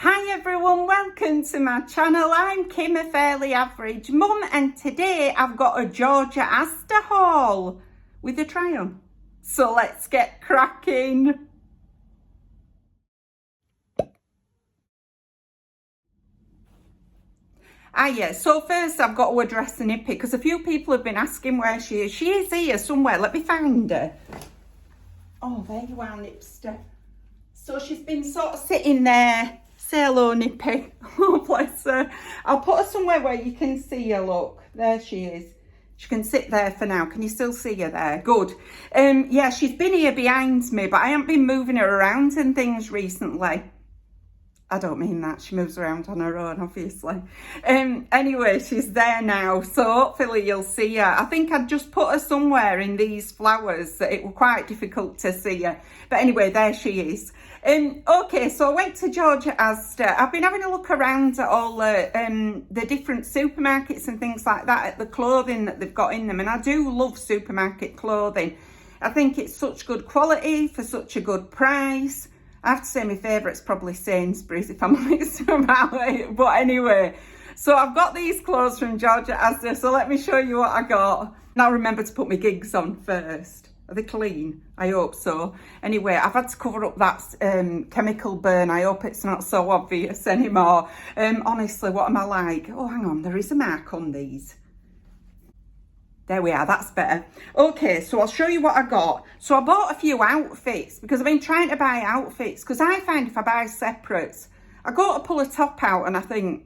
Hi everyone, welcome to my channel. I'm Kim, a fairly average mum, and today I've got a Georgia Asda haul with a try on. So let's get cracking. So first I've got to address the nippy because a few people have been asking where she is. She is here somewhere. Let me find her. Oh, there you are, Nipster. So she's been sort of sitting there. Say hello, Nippy. Oh, bless her. I'll put her somewhere where you can see her, look. There she is. She can sit there for now. Can you still see her there? Good. Yeah, she's been here behind me, but I haven't been moving her around and things recently. I don't mean that. She moves around on her own, obviously. Anyway, she's there now, so hopefully you'll see her. I think I'd just put her somewhere in these flowers that it was quite difficult to see her. But anyway, there she is. Okay, so I went to Georgia Asda. I've been having a look around at all the different supermarkets and things like that, at the clothing that they've got in them. And I do love supermarket clothing. I think it's such good quality for such a good price. I have to say my favourite's probably Sainsbury's if I'm honest about it. But anyway, so I've got these clothes from Georgia Asda. So let me show you what I got. Now remember to put my gigs on first. Are they clean? I hope so. Anyway, I've had to cover up that chemical burn. I hope it's not so obvious anymore. Honestly, what am I like? Oh, hang on. There is a mark on these. There we are, that's better. Okay, so I'll show you what I got. So I bought a few outfits because I've been trying to buy outfits because I find if I buy separates, I go to pull a top out and I think,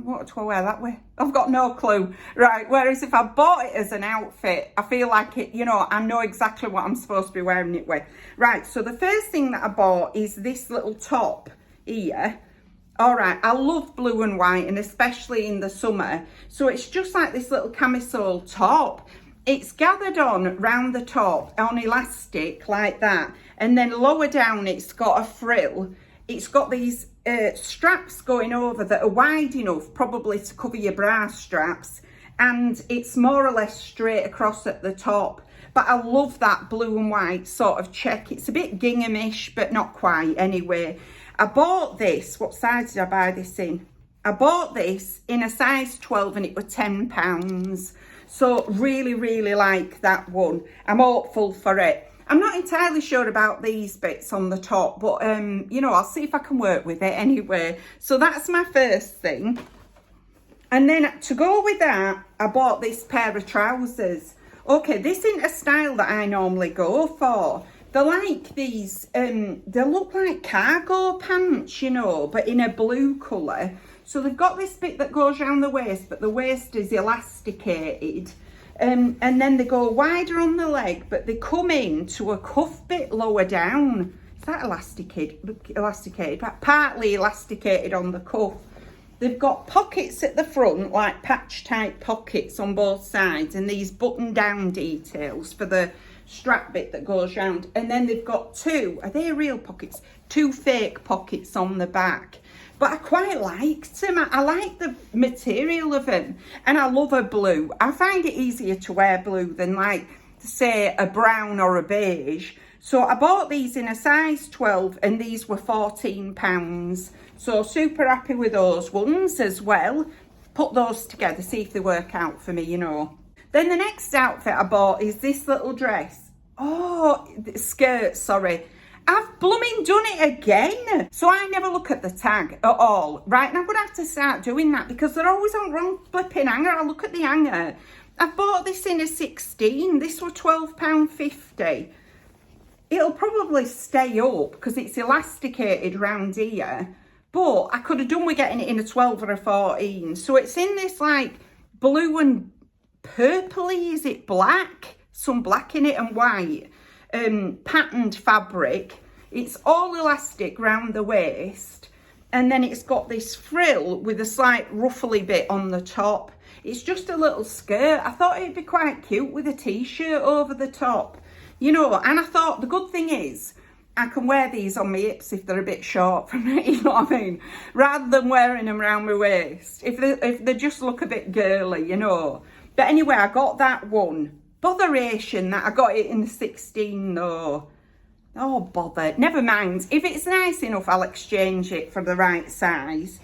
what do I wear that way? I've got no clue. Right, whereas if I bought it as an outfit, I feel like it, you know, I know exactly what I'm supposed to be wearing it with. Right, so the first thing that I bought is this little top here. All right, I love blue and white, and especially in the summer. So it's just like this little camisole top. It's gathered on round the top on elastic like that. And then lower down, it's got a frill. It's got these straps going over that are wide enough probably to cover your bra straps. And it's more or less straight across at the top. But I love that blue and white sort of check. It's a bit gingham-ish, but not quite anyway. I bought this, what size did I buy this in? I bought this in a size 12 and it was £10. So really, really like that one. I'm hopeful for it. I'm not entirely sure about these bits on the top, but you know, I'll see if I can work with it anyway. So that's my first thing. And then to go with that, I bought this pair of trousers. Okay, this isn't a style that I normally go for. They're like these, they look like cargo pants, you know, but in a blue colour. So they've got this bit that goes around the waist, but the waist is elasticated. And then they go wider on the leg, but they come into a cuff bit lower down. Is that elasticated? Partly elasticated on the cuff. They've got pockets at the front, like patch type pockets on both sides, and these button down details for the strap bit that goes round. And then they've got two, are they real pockets? Two fake pockets on the back. But I quite liked them. I like the material of them, and I love a blue. I find it easier to wear blue than like, say, a brown or a beige. So I bought these in a size 12 and these were £14. So super happy with those ones as well. Put those together, see if they work out for me, you know. Then the next outfit I bought is this little dress. Oh, skirt, sorry. I've blooming done it again. So I never look at the tag at all. Right, and I'm going to have to start doing that because they're always on wrong flipping hanger. I look at the hanger. I bought this in a 16. This was £12.50. It'll probably stay up because it's elasticated round here. But I could have done with getting it in a 12 or a 14. So it's in this like blue and purpley, is it black? Some black in it and white. Patterned fabric. It's all elastic round the waist. And then it's got this frill with a slight ruffly bit on the top. It's just a little skirt. I thought it'd be quite cute with a t-shirt over the top. You know, and I thought the good thing is I can wear these on my hips if they're a bit short for me, you know what I mean? Rather than wearing them around my waist. If they just look a bit girly, you know. But anyway, I got that one. Botheration that I got it in the 16 though. Oh, bother. Never mind. If it's nice enough, I'll exchange it for the right size.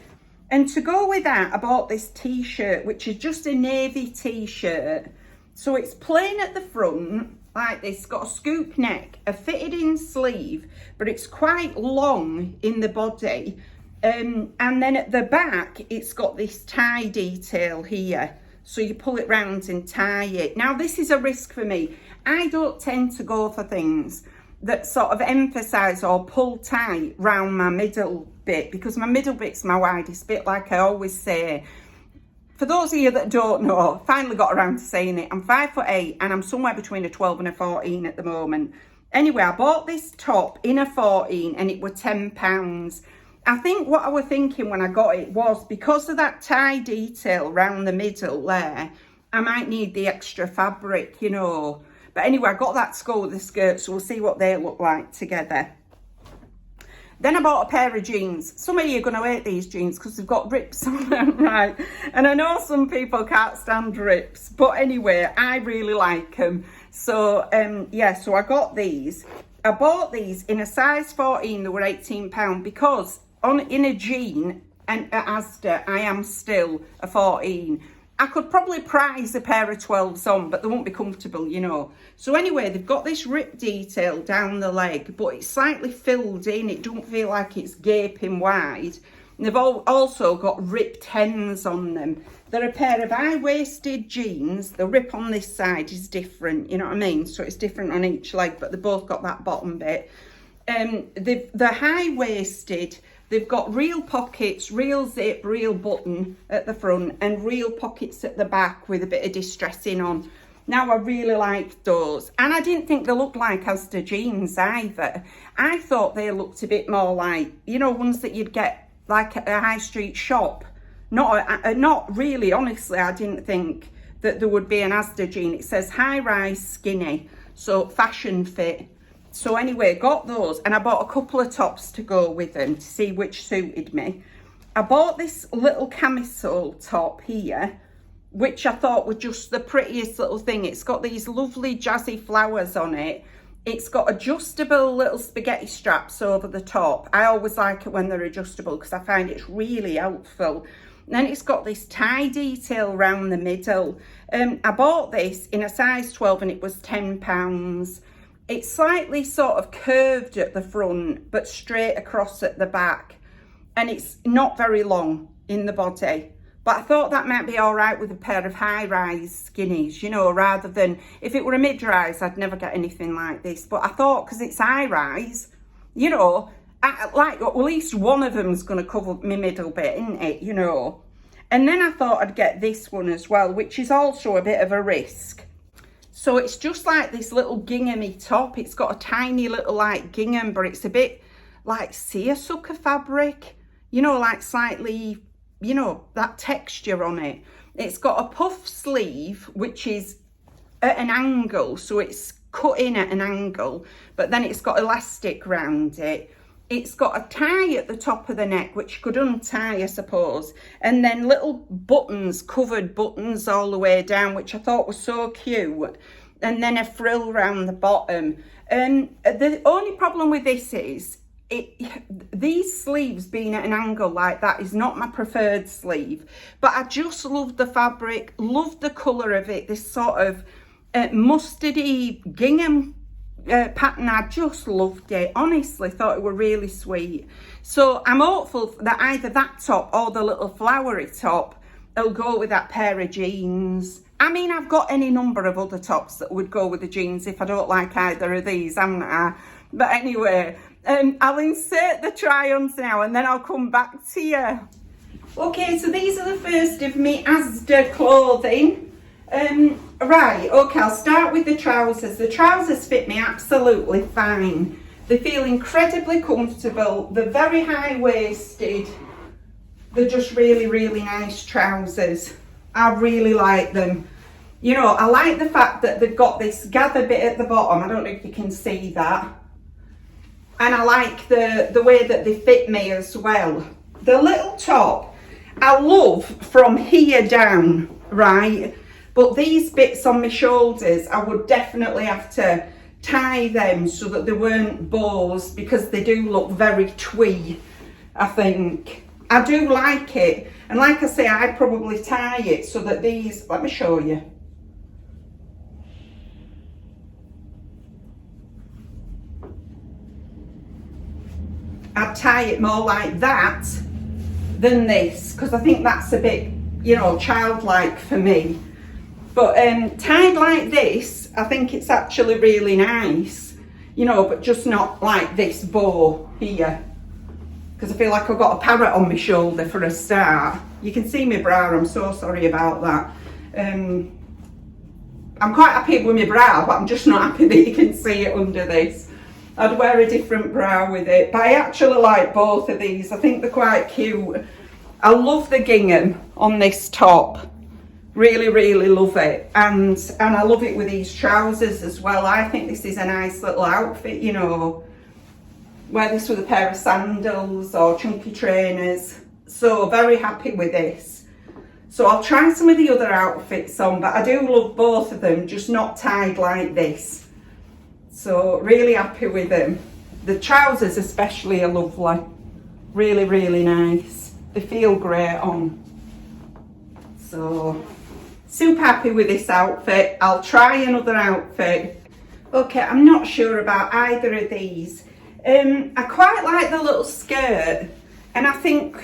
And to go with that, I bought this t-shirt, which is just a navy t-shirt. So it's plain at the front, like this. It's got a scoop neck, a fitted in sleeve, but it's quite long in the body. And then at the back, it's got this tie detail here. So you pull it round and tie it. Now, this is a risk for me. I don't tend to go for things that sort of emphasise or pull tight round my middle bit, because my middle bit's my widest bit, like I always say. For those of you that don't know, finally got around to saying it, I'm 5'8" and I'm somewhere between a 12 and a 14 at the moment. Anyway, I bought this top in a 14 and it was £10. I think what I was thinking when I got it was, because of that tie detail round the middle there, I might need the extra fabric, you know. But anyway, I got that to go with the skirt, so we'll see what they look like together. Then I bought a pair of jeans. Some of you are going to hate these jeans because they've got rips on them, right? And I know some people can't stand rips, but anyway, I really like them. So, yeah, so I got these. I bought these in a size 14, they were £18, because in a jean and at Asda, I am still a 14. I could probably prize a pair of 12s on, but they won't be comfortable, you know. So anyway, they've got this rip detail down the leg, but it's slightly filled in. It don't feel like it's gaping wide. And they've also got ripped hems on them. They're a pair of high-waisted jeans. The rip on this side is different, you know what I mean? So it's different on each leg, but they've both got that bottom bit. They're high-waisted. They've got real pockets, real zip, real button at the front, and real pockets at the back with a bit of distressing on. Now, I really liked those. And I didn't think they looked like Asda jeans either. I thought they looked a bit more like, you know, ones that you'd get like at a high street shop. Not really, honestly, I didn't think that there would be an Asda jean. It says high-rise skinny, so fashion fit. So anyway, got those, and I bought a couple of tops to go with them to see which suited me. I bought this little camisole top here, which I thought was just the prettiest little thing. It's got these lovely jazzy flowers on it. It's got adjustable little spaghetti straps over the top. I always like it when they're adjustable because I find it's really helpful. And then it's got this tie detail around the middle. I bought this in a size 12 and it was £10. It's slightly sort of curved at the front, but straight across at the back. And it's not very long in the body. But I thought that might be all right with a pair of high-rise skinnies, you know, rather than, if it were a mid-rise, I'd never get anything like this. But I thought, because it's high-rise, you know, like at least one of them's going to cover my middle bit, isn't it, you know. And then I thought I'd get this one as well, which is also a bit of a risk. So it's just like this little gingham-y top. It's got a tiny little like gingham, but it's a bit like seersucker fabric, you know, like slightly, you know, that texture on it. It's got a puff sleeve, which is at an angle, so it's cut in at an angle, but then it's got elastic round it. It's got a tie at the top of the neck, which could untie, I suppose, and then little buttons, covered buttons all the way down, which I thought was so cute, and then a frill round the bottom. And the only problem with this is, these sleeves being at an angle like that is not my preferred sleeve, but I just love the fabric, love the colour of it, this sort of mustardy gingham pattern. I just loved it, honestly thought it were really sweet. So I'm hopeful that either that top or the little flowery top will go with that pair of jeans. I mean, I've got any number of other tops that would go with the jeans if I don't like either of these, haven't I? But anyway, I'll insert the try-ons now and then I'll come back to you. Okay, so these are the first of me Asda clothing. Right, okay, I'll start with the trousers. The trousers fit me absolutely fine. They feel incredibly comfortable. They're very high-waisted. They're just really, really nice trousers. I really like them. You know, I like the fact that they've got this gather bit at the bottom. I don't know if you can see that. And I like the way that they fit me as well. The little top, I love from here down, right? But these bits on my shoulders, I would definitely have to tie them so that they weren't bows, because they do look very twee, I think. I do like it, and like I say, I'd probably tie it so that these, let me show you. I'd tie it more like that than this, because I think that's a bit, you know, childlike for me. But tied like this, I think it's actually really nice, you know, but just not like this bow here, because I feel like I've got a parrot on my shoulder for a start. You can see my bra, I'm so sorry about that. I'm quite happy with my bra, but I'm just not happy that you can see it under this. I'd wear a different bra with it, but I actually like both of these. I think they're quite cute. I love the gingham on this top. Really, really love it. And I love it with these trousers as well. I think this is a nice little outfit, you know. Wear this with a pair of sandals or chunky trainers. So very happy with this. So I'll try some of the other outfits on, but I do love both of them, just not tied like this. So really happy with them. The trousers especially are lovely. Really, really nice. They feel great on. So super happy with this outfit. I'll try another outfit. Okay, I'm not sure about either of these. I quite like the little skirt, and I think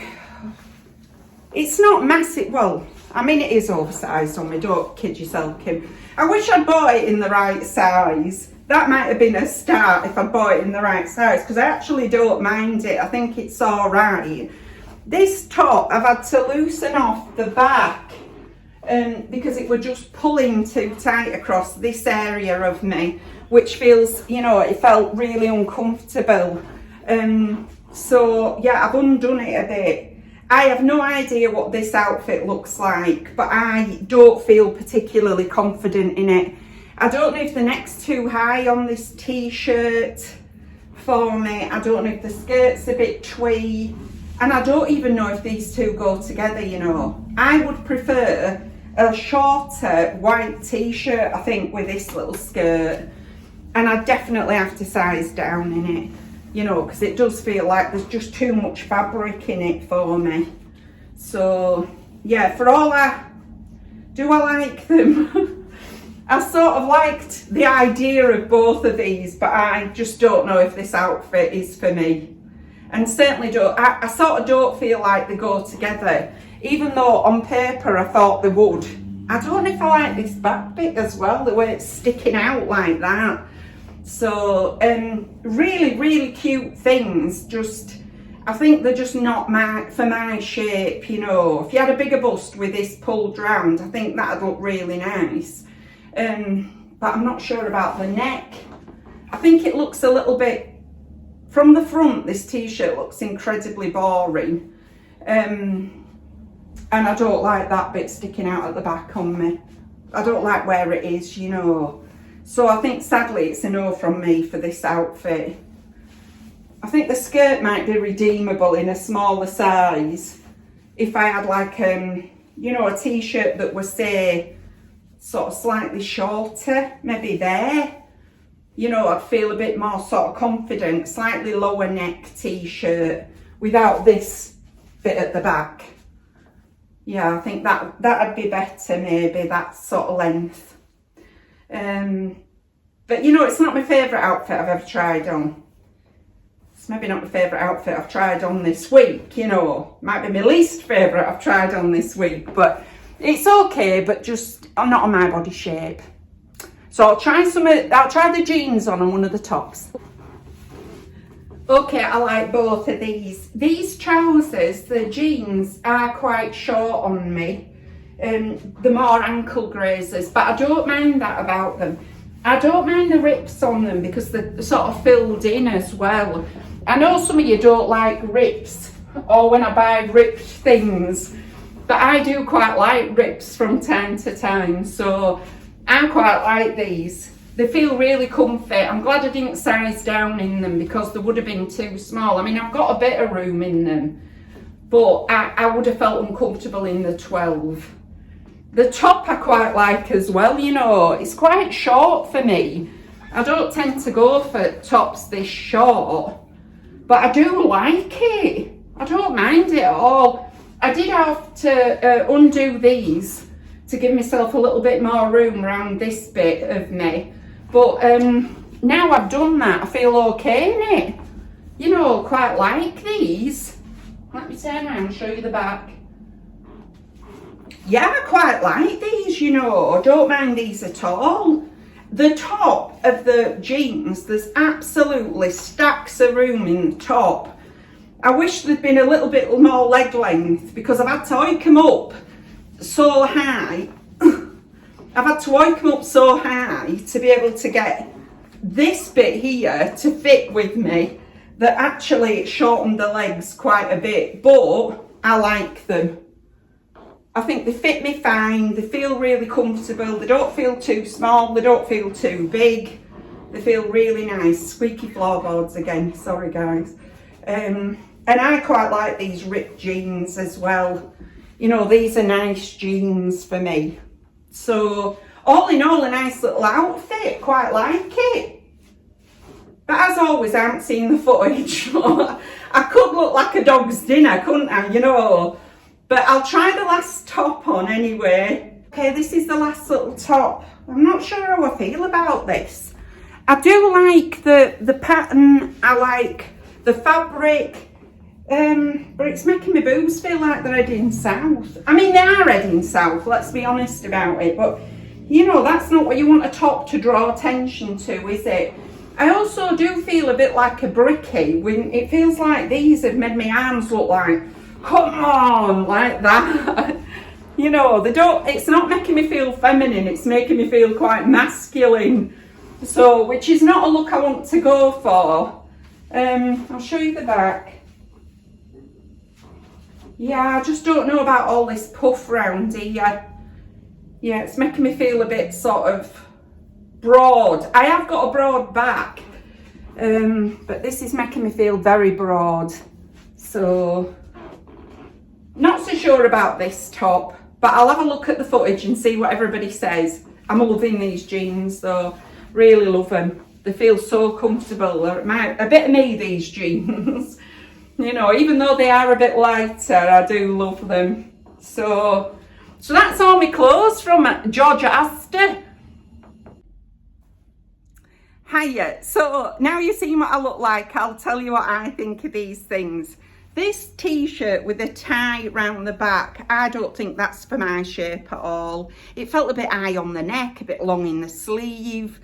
it's not massive. Well, I mean, it is oversized on me, don't kid yourself, Kim. I wish I'd bought it in the right size. That might have been a start if I bought it in the right size, because I actually don't mind it. I think it's all right. This top, I've had to loosen off the back because it were just pulling too tight across this area of me, which feels, you know, it felt really uncomfortable. So yeah, I've undone it a bit. I have no idea what this outfit looks like, but I don't feel particularly confident in it. I don't know if the neck's too high on this t-shirt for me. I don't know if the skirt's a bit twee. And I don't even know if these two go together, you know. I would prefer a shorter white t-shirt, I think, with this little skirt. And I definitely have to size down in it, you know, because it does feel like there's just too much fabric in it for me. So, yeah, for all do I like them? I sort of liked the idea of both of these, but I just don't know if this outfit is for me. And certainly I sort of don't feel like they go together, even though on paper I thought they would. I don't know if I like this back bit as well, the way it's sticking out like that. So, really, really cute things, just, I think they're just not for my shape, you know. If you had a bigger bust with this pulled round, I think that'd look really nice. But I'm not sure about the neck. I think it looks a little bit, from the front, this t-shirt looks incredibly boring. And I don't like that bit sticking out at the back on me. I don't like where it is, you know. So I think sadly it's a no from me for this outfit. I think the skirt might be redeemable in a smaller size if I had like, you know, a t-shirt that was, say, sort of slightly shorter, maybe there. You know, I'd feel a bit more sort of confident, slightly lower neck t-shirt without this bit at the back. Yeah, I think that'd be better, maybe, that sort of length. But you know, it's not my favourite outfit I've ever tried on. It's maybe not my favourite outfit I've tried on this week, you know. Might be my least favourite I've tried on this week, but it's okay, but just I'm not on my body shape. So I'll try the jeans on one of the tops. Okay, I like both of these. These trousers, the jeans, are quite short on me. The more ankle grazers, but I don't mind that about them. I don't mind the rips on them because they're sort of filled in as well. I know some of you don't like rips, or when I buy ripped things, but I do quite like rips from time to time, so I quite like these. They feel really comfy. I'm glad I didn't size down in them because they would have been too small. I mean, I've got a bit of room in them, but I would have felt uncomfortable in the 12. The top I quite like as well, you know. It's quite short for me, I don't tend to go for tops this short, but I do like it. I don't mind it at all. I did have to undo these to give myself a little bit more room around this bit of me. But now I've done that, I feel okay in it. You know, quite like these. Let me turn around and show you the back. Yeah, I quite like these, you know. I don't mind these at all. The top of the jeans, there's absolutely stacks of room in the top. I wish there'd been a little bit more leg length because I've had to hike them up so high. I've had to hike them up so high to be able to get this bit here to fit with me, that actually it shortened the legs quite a bit, but I like them. I think they fit me fine, they feel really comfortable, they don't feel too small, they don't feel too big, they feel really nice. Squeaky floorboards again, sorry guys. And I quite like these ripped jeans as well. You know, these are nice jeans for me. So, all in all, a nice little outfit, quite like it. But as always, I haven't seen the footage. I could look like a dog's dinner, couldn't I, you know? But I'll try the last top on anyway. Okay, this is the last little top. I'm not sure how I feel about this. I do like the pattern, I like the fabric. But it's making my boobs feel like they're heading south. I mean, they are heading south, let's be honest about it. But, you know, that's not what you want a top to draw attention to, is it? I also do feel a bit like a bricky. When it feels like these have made my arms look like, come on, like that. You know, they don't, it's not making me feel feminine, it's making me feel quite masculine. So, which is not a look I want to go for. I'll show you the back. Yeah, I just don't know about all this puff round here. Yeah, it's making me feel a bit sort of broad. I have got a broad back, but this is making me feel very broad. So, not so sure about this top, but I'll have a look at the footage and see what everybody says. I'm loving these jeans though, really love them. They feel so comfortable. They're a bit of me, these jeans. You know, even though they are a bit lighter, I do love them. So that's all my clothes from George Asda. Hiya. So now you've seen what I look like, I'll tell you what I think of these things. This t-shirt with a tie round the back, I don't think that's for my shape at all. It felt a bit high on the neck, a bit long in the sleeve.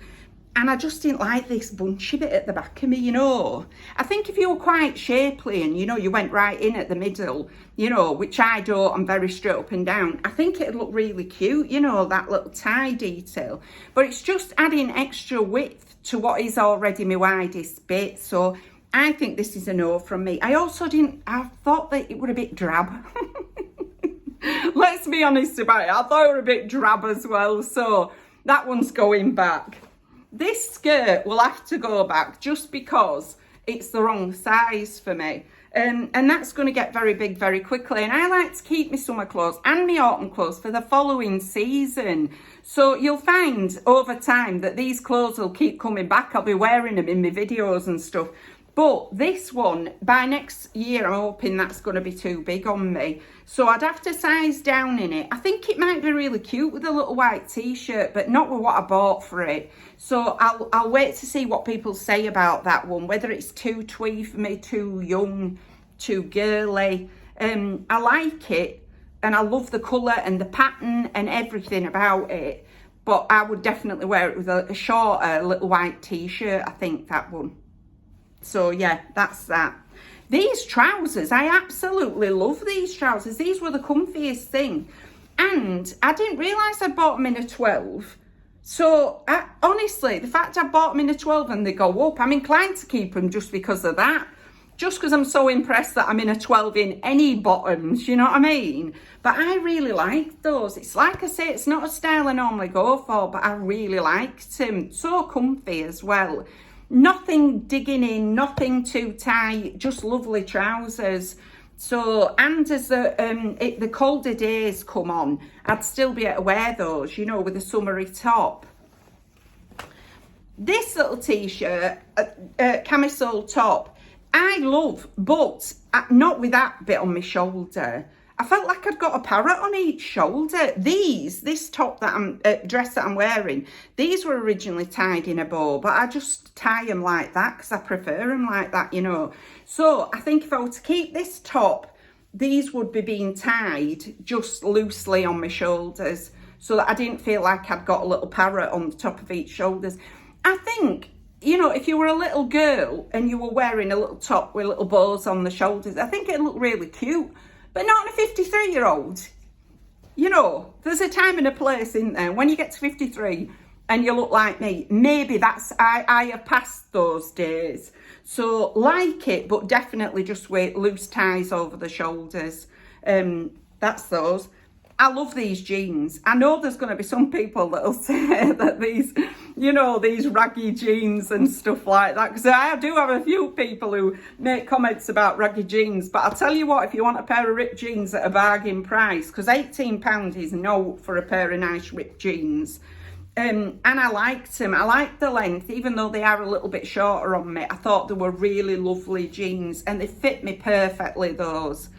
And I just didn't like this bunchy bit at the back of me, you know. I think if you were quite shapely and, you know, you went right in at the middle, you know, which I don't, I'm very straight up and down, I think it'd look really cute, you know, that little tie detail. But it's just adding extra width to what is already my widest bit. So I think this is a no from me. I thought that it was a bit drab. Let's be honest about it. I thought it was a bit drab as well. So that one's going back. This skirt will have to go back just because it's the wrong size for me. And that's going to get very big very quickly. And I like to keep my summer clothes and my autumn clothes for the following season. So you'll find over time that these clothes will keep coming back. I'll be wearing them in my videos and stuff. But this one, by next year, I'm hoping that's going to be too big on me. So I'd have to size down in it. I think it might be really cute with a little white t-shirt, but not with what I bought for it. So I'll wait to see what people say about that one, whether it's too twee for me, too young, too girly. I like it, and I love the colour and the pattern and everything about it. But I would definitely wear it with a shorter little white t-shirt, I think, that one. So yeah, that's that. These trousers, I absolutely love these trousers. These were the comfiest thing. And I didn't realise I bought them in a 12. So honestly, the fact I bought them in a 12 and they go up, I'm inclined to keep them just because of that. Just because I'm so impressed that I'm in a 12 in any bottoms, you know what I mean? But I really like those. It's like I say, it's not a style I normally go for, but I really liked them. So comfy as well. Nothing digging in, nothing too tight, just lovely trousers. So, and as the colder days come on, I'd still be able to wear those, you know, with a summery top. This little t-shirt, camisole top, I love, but not with that bit on my shoulder. I felt like I'd got a parrot on each shoulder. This top that dress that I'm wearing, these were originally tied in a bow, but I just tie them like that because I prefer them like that, you know. So I think if I were to keep this top, these would be being tied just loosely on my shoulders so that I didn't feel like I'd got a little parrot on the top of each shoulders. I think, you know, if you were a little girl and you were wearing a little top with little bows on the shoulders, I think it'd look really cute. But not on a 53-year-old. You know, there's a time and a place in there. When you get to 53 and you look like me, maybe that's, I have passed those days. So like it, but definitely just with loose ties over the shoulders. That's those. I love these jeans. I know there's going to be some people that'll say that these, you know, these raggy jeans and stuff like that. Because I do have a few people who make comments about raggy jeans. But I'll tell you what, if you want a pair of ripped jeans at a bargain price, because £18 is no for a pair of nice ripped jeans. And I liked them. I liked the length, even though they are a little bit shorter on me. I thought they were really lovely jeans and they fit me perfectly, those.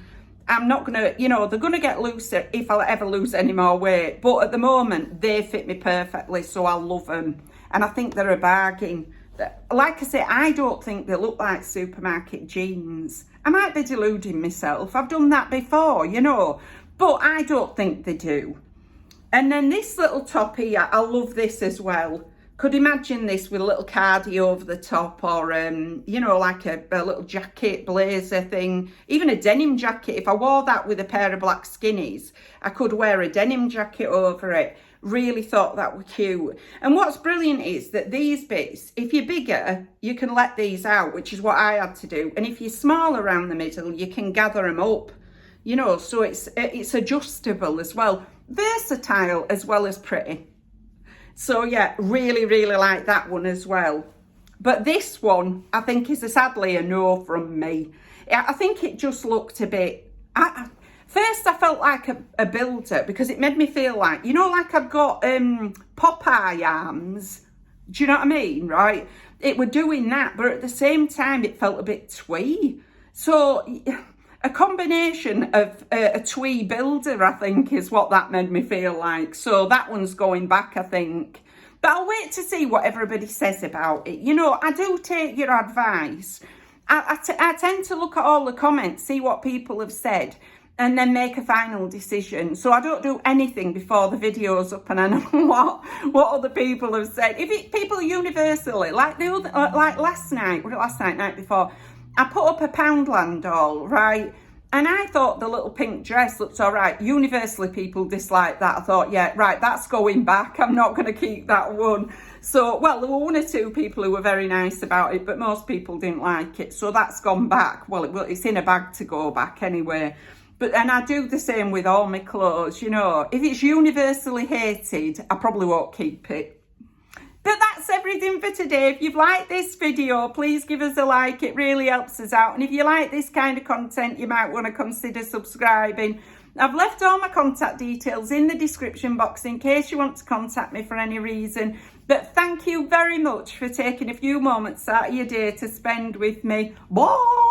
I'm not going to, you know, they're going to get looser if I ever lose any more weight. But at the moment, they fit me perfectly, so I love them. And I think they're a bargain. Like I say, I don't think they look like supermarket jeans. I might be deluding myself. I've done that before, you know. But I don't think they do. And then this little top here, I love this as well. Could imagine this with a little cardi over the top, or, you know, like a little jacket, blazer thing. Even a denim jacket. If I wore that with a pair of black skinnies, I could wear a denim jacket over it. Really thought that were cute. And what's brilliant is that these bits, if you're bigger, you can let these out, which is what I had to do. And if you're small around the middle, you can gather them up. You know, so it's adjustable as well. Versatile as well as pretty. So yeah, really, really like that one as well. But this one, I think, is sadly a no from me. I think it just looked a bit... First, I felt like a builder because it made me feel like, you know, like I've got Popeye arms. Do you know what I mean, right? It were doing that, but at the same time, it felt a bit twee. So... a combination of a twee builder, I think, is what that made me feel like. So that one's going back, I think. But I'll wait to see what everybody says about it. You know, I do take your advice. I tend to look at all the comments, see what people have said, and then make a final decision. So I don't do anything before the video's up and I know what other people have said. If people universally, like last night, night before, I put up a Poundland haul, right? And I thought the little pink dress looked all right. Universally, people dislike that. I thought, yeah, right, that's going back. I'm not going to keep that one. So, well, there were one or two people who were very nice about it, but most people didn't like it. So that's gone back. Well, it's in a bag to go back anyway. And I do the same with all my clothes, you know. If it's universally hated, I probably won't keep it. But that's everything for today. If you've liked this video, please give us a like. It really helps us out. And if you like this kind of content, you might want to consider subscribing. I've left all my contact details in the description box in case you want to contact me for any reason. But thank you very much for taking a few moments out of your day to spend with me. Bye!